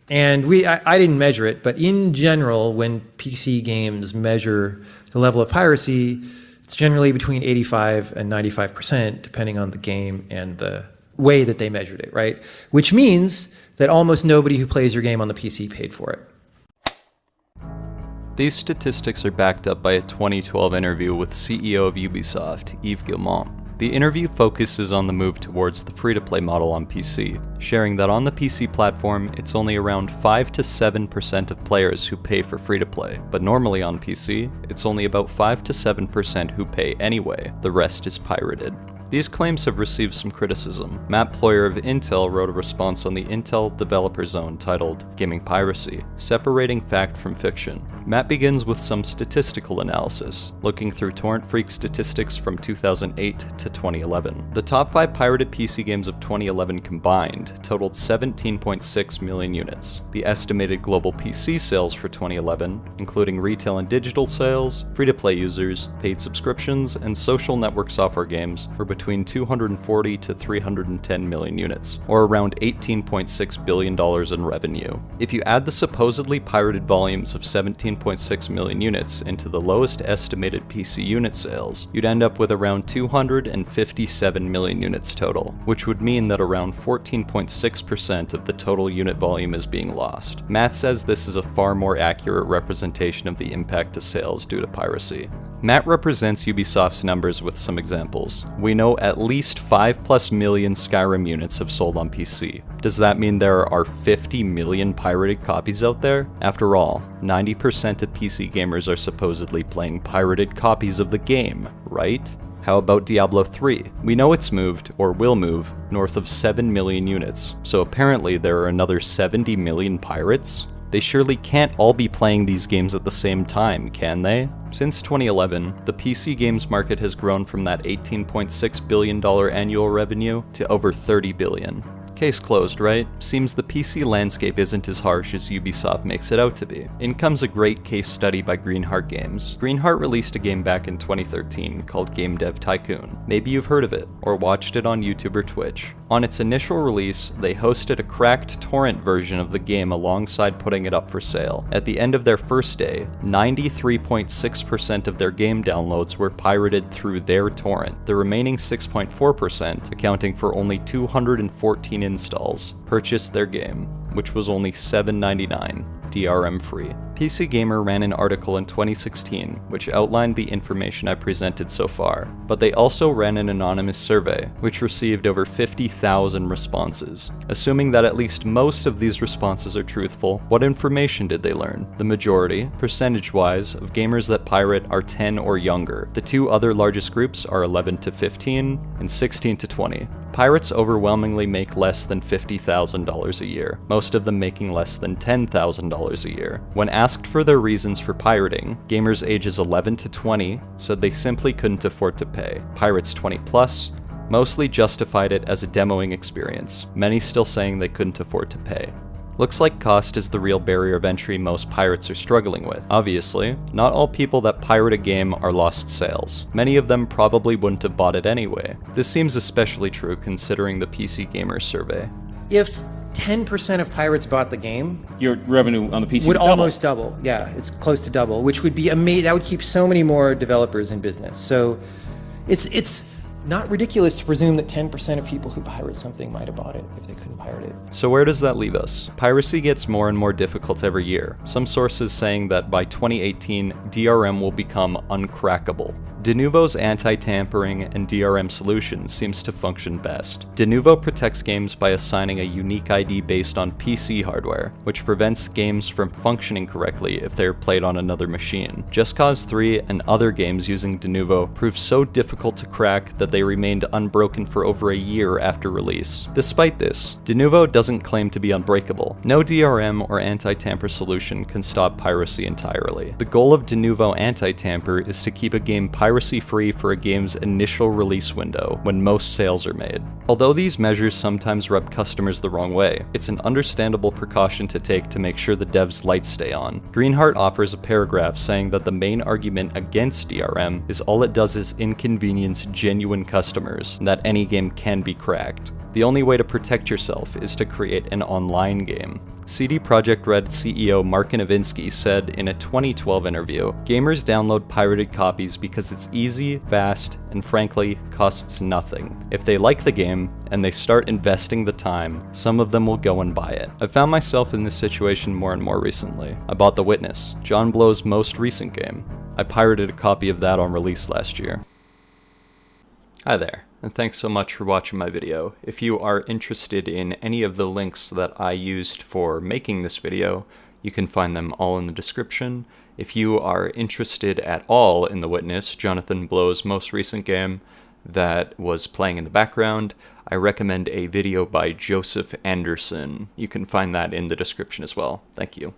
And I didn't measure it, but in general, when PC games measure the level of piracy, it's generally between 85 and 95%, depending on the game and the way that they measured it, right? Which means that almost nobody who plays your game on the PC paid for it. These statistics are backed up by a 2012 interview with CEO of Ubisoft, Yves Guillemot. The interview focuses on the move towards the free-to-play model on PC, sharing that on the PC platform, it's only around 5 to 7% of players who pay for free-to-play, but normally on PC, it's only about 5 to 7% who pay anyway, the rest is pirated. These claims have received some criticism. Matt Ployer of Intel wrote a response on the Intel Developer Zone titled Gaming Piracy, Separating Fact from Fiction. Matt begins with some statistical analysis, looking through Torrent Freak statistics from 2008 to 2011. The top 5 pirated PC games of 2011 combined totaled 17.6 million units. The estimated global PC sales for 2011, including retail and digital sales, free-to-play users, paid subscriptions, and social network software games, were between 240 to 310 million units, or around $18.6 billion in revenue. If you add the supposedly pirated volumes of 17.6 million units into the lowest estimated PC unit sales, you'd end up with around 257 million units total, which would mean that around 14.6% of the total unit volume is being lost. Matt says this is a far more accurate representation of the impact to sales due to piracy. Matt represents Ubisoft's numbers with some examples. We know at least 5+ million Skyrim units have sold on PC. Does that mean there are 50 million pirated copies out there? After all, 90% of PC gamers are supposedly playing pirated copies of the game, right? How about Diablo 3? We know it's moved, or will move, north of 7 million units, so apparently there are another 70 million pirates? They surely can't all be playing these games at the same time, can they? Since 2011, the PC games market has grown from that $18.6 billion annual revenue to over $30 billion. Case closed, right? Seems the PC landscape isn't as harsh as Ubisoft makes it out to be. In comes a great case study by Greenheart Games. Greenheart released a game back in 2013 called Game Dev Tycoon. Maybe you've heard of it, or watched it on YouTube or Twitch. On its initial release, they hosted a cracked torrent version of the game alongside putting it up for sale. At the end of their first day, 93.6% of their game downloads were pirated through their torrent. The remaining 6.4%, accounting for only 214 installs, purchased their game, which was only $7.99, DRM free. PC Gamer ran an article in 2016 which outlined the information I presented so far, but they also ran an anonymous survey which received over 50,000 responses. Assuming that at least most of these responses are truthful, what information did they learn? The majority, percentage-wise, of gamers that pirate are 10 or younger. The two other largest groups are 11 to 15 and 16 to 20. Pirates overwhelmingly make less than $50,000 a year, most of them making less than $10,000 a year. When asked for their reasons for pirating, gamers ages 11 to 20 said they simply couldn't afford to pay. Pirates 20 plus mostly justified it as a demoing experience, many still saying they couldn't afford to pay. Looks like cost is the real barrier of entry most pirates are struggling with. Obviously, not all people that pirate a game are lost sales. Many of them probably wouldn't have bought it anyway. This seems especially true considering the PC Gamer survey. If 10% of pirates bought the game, your revenue on the PC would almost double. Yeah, it's close to double, which would be amazing. That would keep so many more developers in business. So it's not ridiculous to presume that 10% of people who pirate something might have bought it if they couldn't pirate it. So where does that leave us? Piracy gets more and more difficult every year. Some sources saying that by 2018, DRM will become uncrackable. Denuvo's anti-tampering and DRM solution seems to function best. Denuvo protects games by assigning a unique ID based on PC hardware, which prevents games from functioning correctly if they are played on another machine. Just Cause 3 and other games using Denuvo proved so difficult to crack that they remained unbroken for over a year after release. Despite this, Denuvo doesn't claim to be unbreakable. No DRM or anti-tamper solution can stop piracy entirely. The goal of Denuvo anti-tamper is to keep a game piracy-free for a game's initial release window, when most sales are made. Although these measures sometimes rub customers the wrong way, it's an understandable precaution to take to make sure the dev's lights stay on. Greenheart offers a paragraph saying that the main argument against DRM is all it does is inconvenience genuine customers, and that any game can be cracked. The only way to protect yourself is to create an online game. CD Projekt Red CEO Mark Novinsky said in a 2012 interview, "Gamers download pirated copies because it's easy, fast, and frankly, costs nothing. If they like the game, and they start investing the time, some of them will go and buy it." I've found myself in this situation more and more recently. I bought The Witness, John Blow's most recent game. I pirated a copy of that on release last year. Hi there, and thanks so much for watching my video. If you are interested in any of the links that I used for making this video, you can find them all in the description. If you are interested at all in The Witness, Jonathan Blow's most recent game that was playing in the background, I recommend a video by Joseph Anderson. You can find that in the description as well. Thank you.